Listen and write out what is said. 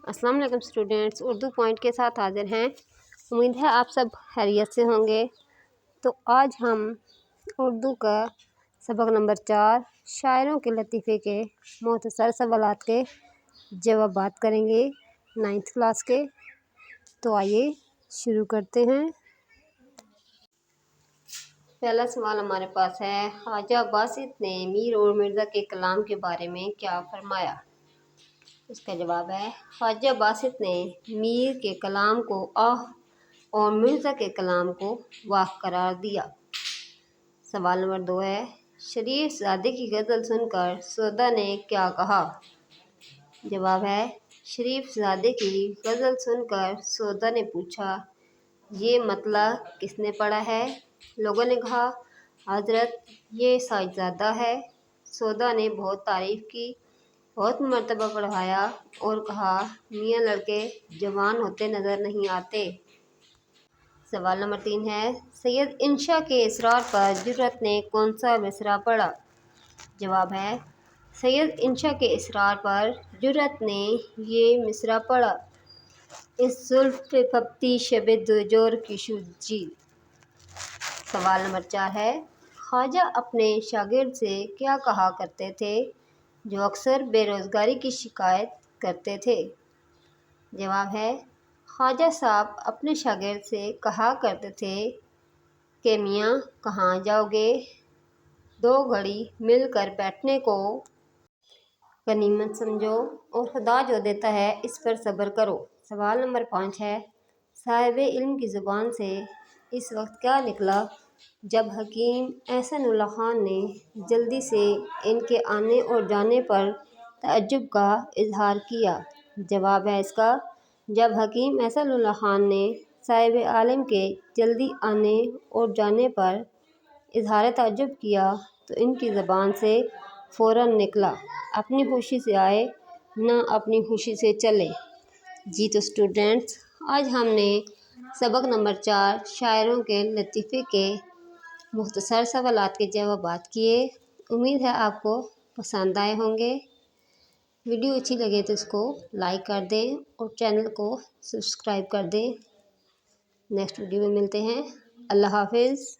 السلام علیکم students, Urdu point کے ساتھ حاضر ہیں۔ امید ہے آپ سب خیریت سے ہوں گے۔ تو آج ہم اردو کا سبق نمبر 4 شاعروں کے لطیفے کے مختصر سوالات کے جوابات کریں گے 9th کلاس کے۔ تو آئیے شروع کرتے ہیں۔ پہلا سوال ہمارے پاس ہے، خواجہ باسط نے میر اور مرزا کے کلام کے بارے میں کیا فرمایا؟ اس کا جواب ہے، خواجہ باسط نے میر کے کلام کو آہ اور مرزا کے کلام کو واہ قرار دیا۔ سوال نمبر 2 ہے، شریف زادے کی غزل سن کر سودا نے کیا کہا؟ جواب ہے، شریف زادے کی غزل سن کر سودا نے پوچھا، یہ مطلع کس نے پڑھا ہے؟ لوگوں نے کہا، حضرت یہ صاحبزادہ ہے۔ سودا نے بہت تعریف کی، بہت مرتبہ پڑھایا اور کہا، میاں لڑکے جوان ہوتے نظر نہیں آتے۔ سوال نمبر 3 ہے، سید انشا کے اسرار پر جرأت نے کون سا مصرع پڑھا؟ جواب ہے، سید انشا کے اسرار پر جرأت نے یہ مصرع پڑھا، اس زلف پہ پھبتی شب جور کی شجی۔ سوال نمبر 4 ہے، خواجہ اپنے شاگرد سے کیا کہا کرتے تھے جو اکثر بے روزگاری کی شکایت کرتے تھے؟ جواب ہے، خواجہ صاحب اپنے شاگرد سے کہا کرتے تھے کہ میاں کہاں جاؤ گے؟ 2 گھڑی مل کر بیٹھنے کو غنیمت سمجھو اور خدا جو دیتا ہے اس پر صبر کرو۔ سوال نمبر 5 ہے، صاحب علم کی زبان سے اس وقت کیا نکلا جب حکیم احسن اللہ خان نے جلدی سے ان کے آنے اور جانے پر تعجب کا اظہار کیا؟ جواب ہے اس کا، جب حکیم احسن اللہ خان نے صاحب عالم کے جلدی آنے اور جانے پر اظہار تعجب کیا تو ان کی زبان سے فوراً نکلا، اپنی خوشی سے آئے نہ اپنی خوشی سے چلے۔ جی تو اسٹوڈینٹس، آج ہم نے سبق نمبر 4 شاعروں کے لطیفے کے مختصر سوالات کے جوابات کیے۔ امید ہے آپ کو پسند آئے ہوں گے۔ ویڈیو اچھی لگے تو اس کو لائک کر دیں اور چینل کو سبسکرائب کر دیں۔ نیکسٹ ویڈیو میں ملتے ہیں۔ اللہ حافظ۔